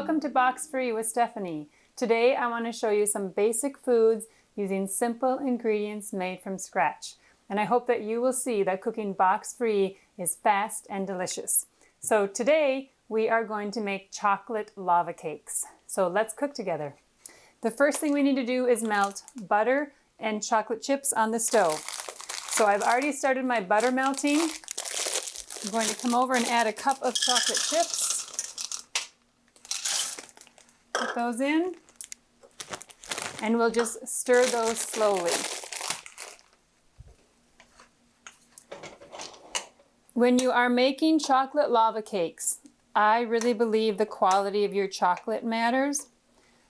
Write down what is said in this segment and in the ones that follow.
Welcome to Box Free with Stephanie. Today I want to show you some basic foods using simple ingredients made from scratch. And I hope that you will see that cooking box free is fast and delicious. So today we are going to make chocolate lava cakes. So let's cook together. The first thing we need to do is melt butter and chocolate chips on the stove. So I've already started my butter melting. I'm going to come over and add a cup of chocolate chips. Put those in, and we'll just stir those slowly. When you are making chocolate lava cakes, I really believe the quality of your chocolate matters.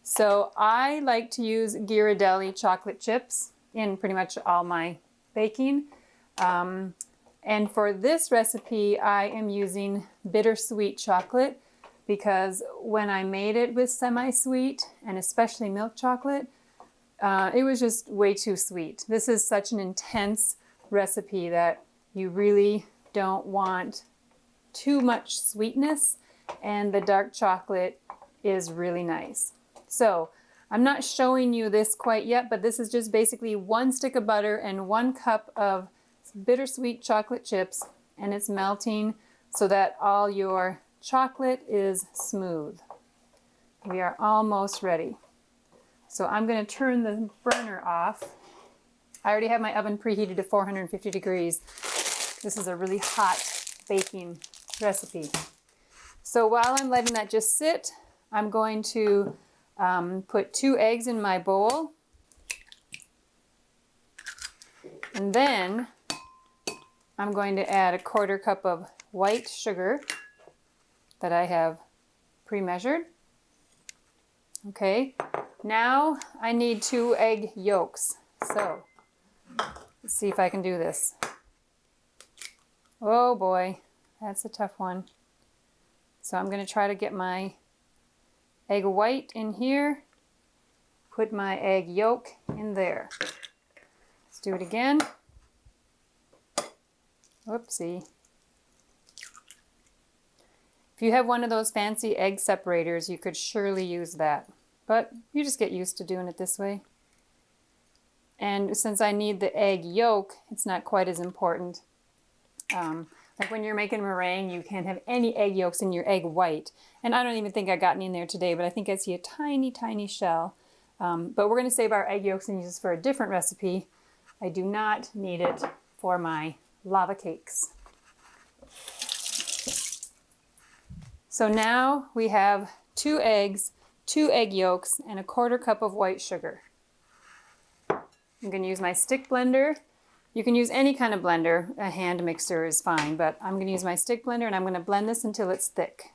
So I like to use Ghirardelli chocolate chips in pretty much all my baking. And for this recipe, I am using bittersweet chocolate because when I made it with semi-sweet and especially milk chocolate, it was just way too sweet. This is such an intense recipe that you really don't want too much sweetness, and the dark chocolate is really nice. So I'm not showing you this quite yet, but this is just basically 1 stick of butter and 1 cup of bittersweet chocolate chips, and it's melting so that all your chocolate is smooth. We are almost ready. So I'm going to turn the burner off. I already have my oven preheated to 450 degrees. This is a really hot baking recipe. So while I'm letting that just sit, I'm going to put 2 eggs in my bowl. And then I'm going to add a 1/4 cup of white sugar that I have pre-measured. Okay, now I need 2 egg yolks. So let's see if I can do this. Oh boy, that's a tough one. So I'm going to try to get my egg white in here, put my egg yolk in there. Let's do it again. Whoopsie. If you have one of those fancy egg separators, you could surely use that. But you just get used to doing it this way. And since I need the egg yolk, it's not quite as important. Like when you're making meringue, you can't have any egg yolks in your egg white. And I don't even think I got any in there today, but I think I see a tiny, tiny shell. But we're going to save our egg yolks and use this for a different recipe. I do not need it for my lava cakes. So now we have 2 eggs, 2 egg yolks, and a 1/4 cup of white sugar. I'm going to use my stick blender. You can use any kind of blender. A hand mixer is fine, but I'm going to use my stick blender and I'm going to blend this until it's thick.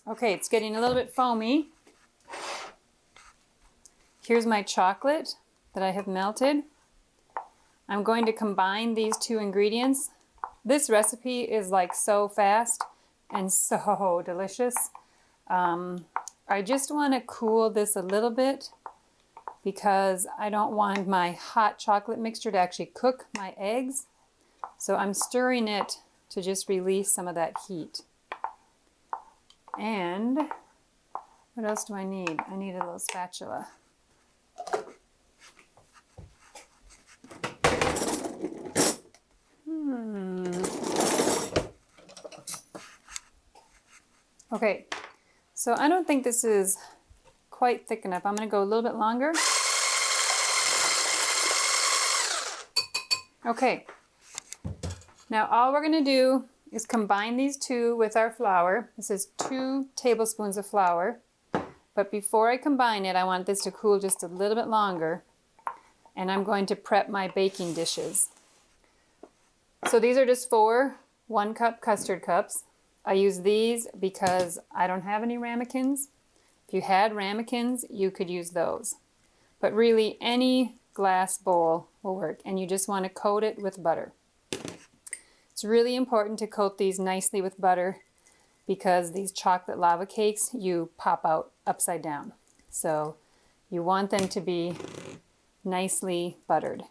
Okay, it's getting a little bit foamy. Here's my chocolate that I have melted. I'm going to combine these 2 ingredients. This recipe is like so fast and so delicious. I just want to cool this a little bit because I don't want my hot chocolate mixture to actually cook my eggs. So I'm stirring it to just release some of that heat. And what else do I need? I need a little spatula. Okay, so I don't think this is quite thick enough. I'm going to go a little bit longer. Okay, now all we're going to do is combine these 2 with our flour. This is 2 tablespoons of flour. But before I combine it, I want this to cool just a little bit longer. And I'm going to prep my baking dishes. So these are just 4 1-cup custard cups. I use these because I don't have any ramekins. If you had ramekins, you could use those. But really, any glass bowl will work, and you just want to coat it with butter. It's really important to coat these nicely with butter because these chocolate lava cakes, you pop out upside down. So you want them to be nicely buttered.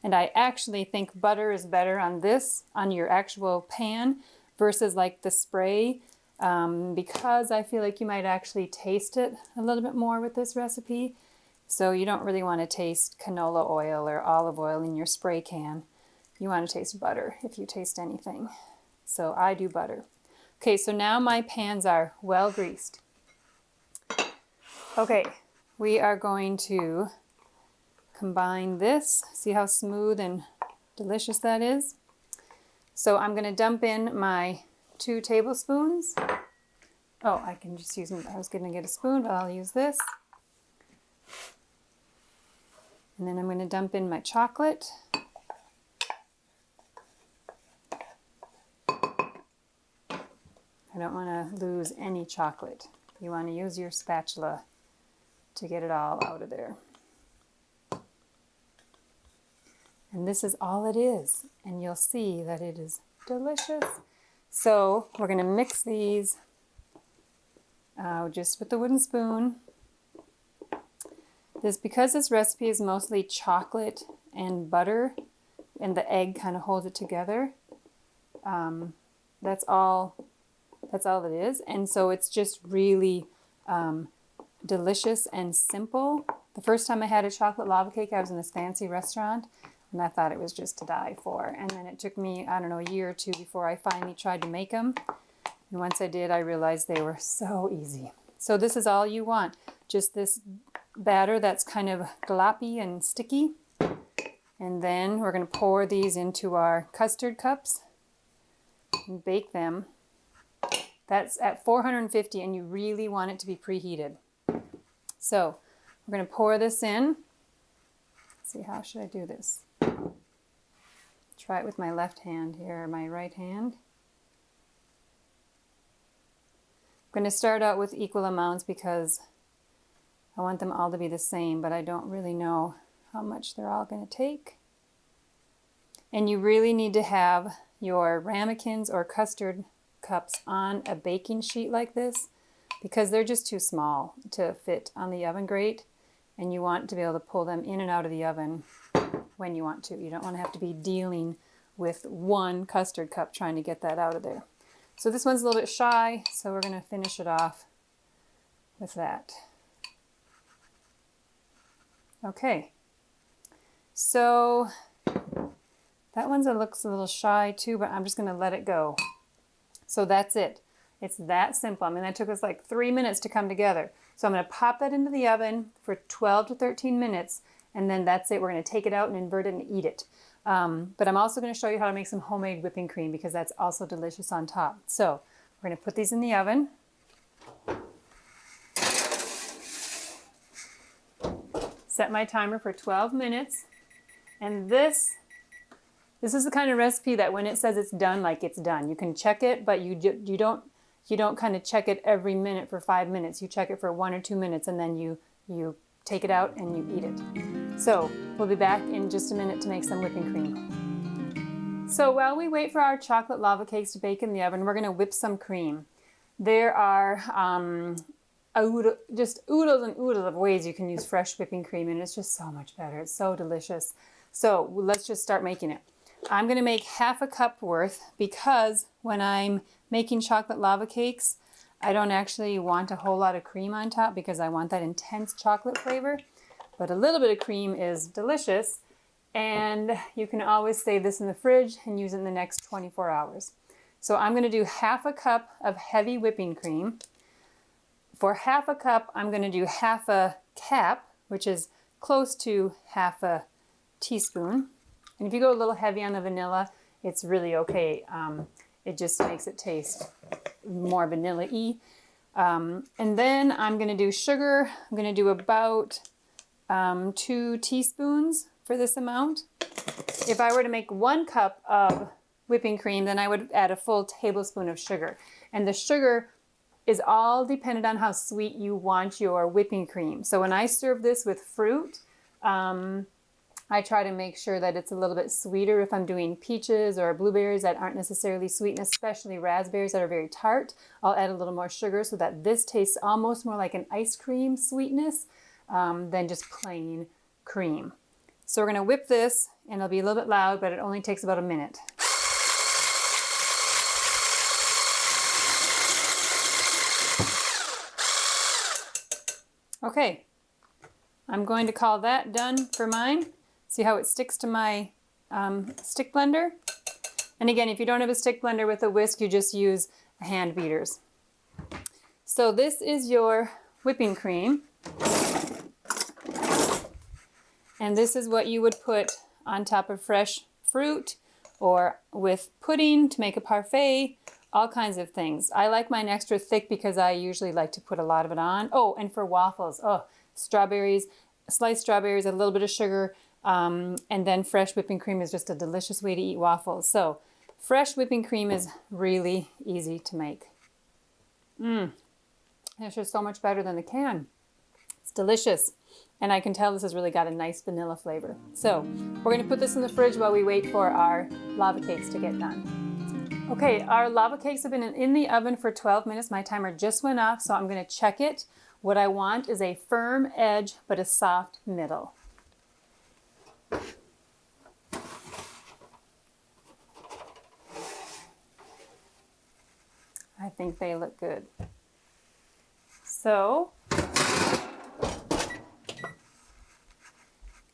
And I actually think butter is better on this, on your actual pan, versus like the spray, because I feel like you might actually taste it a little bit more with this recipe. So you don't really want to taste canola oil or olive oil in your spray can. You want to taste butter if you taste anything. So I do butter. Okay, so now my pans are well greased. Okay, we are going to combine this. See how smooth and delicious that is? So I'm going to dump in my 2 tablespoons. Oh, I can just use, I was going to get a spoon, but I'll use this. And then I'm going to dump in my chocolate. I don't want to lose any chocolate. You want to use your spatula to get it all out of there. And this is all it is. And you'll see that it is delicious. So we're going to mix these just with the wooden spoon. Because this recipe is mostly chocolate and butter, and the egg kind of holds it together. That's all it is. And so it's just really delicious and simple. The first time I had a chocolate lava cake, I was in this fancy restaurant, and I thought it was just to die for. And then it took me, I don't know, a year or 2 before I finally tried to make them. And once I did, I realized they were so easy. So this is all you want. Just this batter that's kind of gloppy and sticky. And then we're going to pour these into our custard cups and bake them. That's at 450, and you really want it to be preheated. So we're going to pour this in. Let's see, how should I do this? Try it with my left hand here, or my right hand. I'm going to start out with equal amounts because I want them all to be the same, but I don't really know how much they're all going to take. And you really need to have your ramekins or custard cups on a baking sheet like this because they're just too small to fit on the oven grate, and you want to be able to pull them in and out of the oven when you want to. You don't want to have to be dealing with one custard cup trying to get that out of there. So this one's a little bit shy, so we're going to finish it off with that. Okay, so that one looks a little shy too, but I'm just going to let it go. So that's it. It's that simple. I mean, that took us like 3 minutes to come together. So I'm going to pop that into the oven for 12 to 13 minutes, and then that's it. We're going to take it out and invert it and eat it. But I'm also going to show you how to make some homemade whipping cream because that's also delicious on top. So we're going to put these in the oven. Set my timer for 12 minutes. And this is the kind of recipe that when it says it's done, like it's done. You can check it, but you don't kind of check it every minute for 5 minutes. You check it for 1 or 2 minutes, and then you take it out and you eat it. So we'll be back in just a minute to make some whipping cream. So while we wait for our chocolate lava cakes to bake in the oven, we're going to whip some cream. There are just oodles and oodles of ways you can use fresh whipping cream, and it's just so much better. It's so delicious. So let's just start making it. I'm going to make ½ cup worth because when I'm making chocolate lava cakes, I don't actually want a whole lot of cream on top because I want that intense chocolate flavor. But a little bit of cream is delicious, and you can always save this in the fridge and use it in the next 24 hours. So I'm going to do ½ cup of heavy whipping cream. For ½ cup, I'm going to do half a cap, which is close to half a teaspoon. And if you go a little heavy on the vanilla, it's really okay. It just makes it taste more vanilla-y. And then I'm going to do sugar. I'm going to do about 2 teaspoons for this amount. If I were to make 1 cup of whipping cream, then I would add a full tablespoon of sugar. And the sugar is all dependent on how sweet you want your whipping cream. So when I serve this with fruit, I try to make sure that it's a little bit sweeter if I'm doing peaches or blueberries that aren't necessarily sweet, and especially raspberries that are very tart. I'll add a little more sugar so that this tastes almost more like an ice cream sweetness than just plain cream. So we're going to whip this, and it'll be a little bit loud, but it only takes about a minute. Okay, I'm going to call that done for mine. See how it sticks to my stick blender? And again, if you don't have a stick blender with a whisk, you just use hand beaters. So this is your whipping cream. And this is what you would put on top of fresh fruit or with pudding to make a parfait, all kinds of things. I like mine extra thick because I usually like to put a lot of it on. Oh, and for waffles, strawberries, sliced strawberries, a little bit of sugar, and then fresh whipping cream is just a delicious way to eat waffles. So fresh whipping cream is really easy to make. It's just so much better than the can. It's delicious. And I can tell this has really got a nice vanilla flavor. So we're going to put this in the fridge while we wait for our lava cakes to get done. Okay, our lava cakes have been in the oven for 12 minutes. My timer just went off, so I'm going to check it. What I want is a firm edge, but a soft middle. I think they look good. So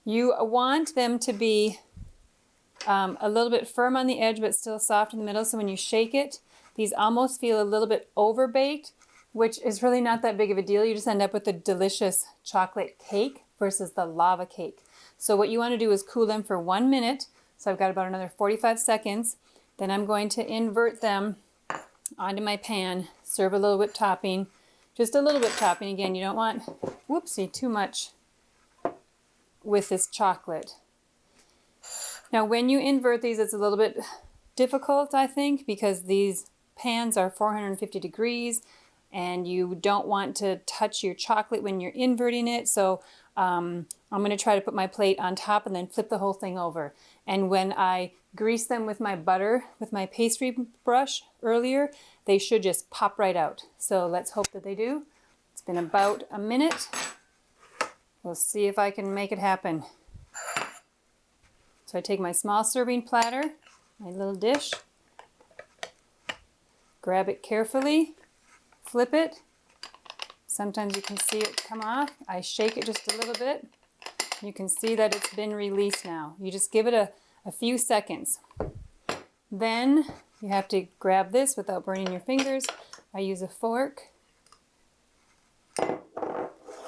you want them to be a little bit firm on the edge, but still soft in the middle. So when you shake it, these almost feel a little bit over-baked, which is really not that big of a deal. You just end up with a delicious chocolate cake versus the lava cake. So what you want to do is cool them for 1 minute. So I've got about another 45 seconds. Then I'm going to invert them onto my pan, serve a little whipped topping, just a little whipped topping. Again, you don't want, whoopsie, too much with this chocolate. Now when you invert these, it's a little bit difficult, I think, because these pans are 450 degrees and you don't want to touch your chocolate when you're inverting it. So I'm going to try to put my plate on top and then flip the whole thing over. And when I grease them with my butter, with my pastry brush earlier, they should just pop right out. So let's hope that they do. It's been about a minute. We'll see if I can make it happen. So I take my small serving platter, my little dish, grab it carefully, flip it. Sometimes you can see it come off. I shake it just a little bit. You can see that it's been released now. You just give it a few seconds. Then you have to grab this without burning your fingers. I use a fork.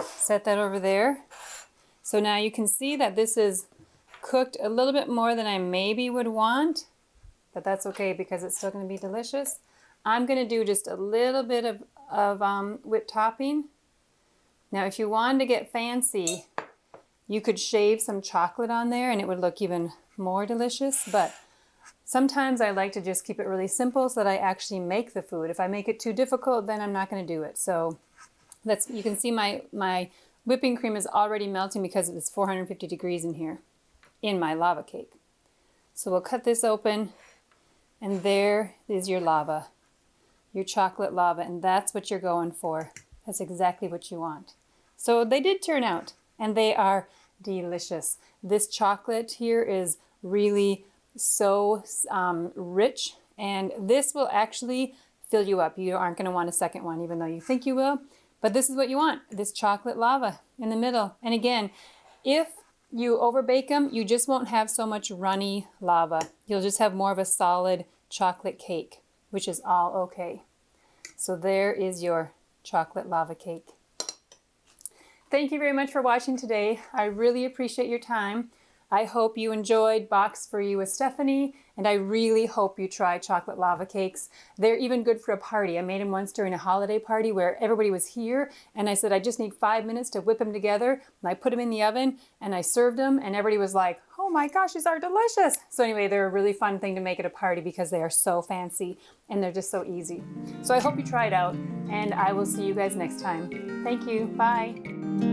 Set that over there. So now you can see that this is cooked a little bit more than I maybe would want, but that's okay because it's still going to be delicious. I'm going to do just a little bit of whipped topping. Now if you wanted to get fancy, you could shave some chocolate on there and it would look even more delicious, but sometimes I like to just keep it really simple so that I actually make the food. If I make it too difficult, then I'm not going to do it. So you can see my whipping cream is already melting because it's 450 degrees in here in my lava cake. So we'll cut this open and there is your lava, your chocolate lava, and that's what you're going for. That's exactly what you want. So they did turn out and they are delicious. This chocolate here is really so rich, and this will actually fill you up. You aren't going to want a second one, even though you think you will. But this is what you want, this chocolate lava in the middle. And again, if you overbake them, you just won't have so much runny lava. You'll just have more of a solid chocolate cake, which is all okay. So there is your chocolate lava cake. Thank you very much for watching today. I really appreciate your time. I hope you enjoyed Box for You with Stephanie, and I really hope you try chocolate lava cakes. They're even good for a party. I made them once during a holiday party where everybody was here, and I said I just need 5 minutes to whip them together, and I put them in the oven, and I served them, and everybody was like, oh my gosh, these are delicious. So anyway, they're a really fun thing to make at a party because they are so fancy, and they're just so easy. So I hope you try it out, and I will see you guys next time. Thank you. Bye.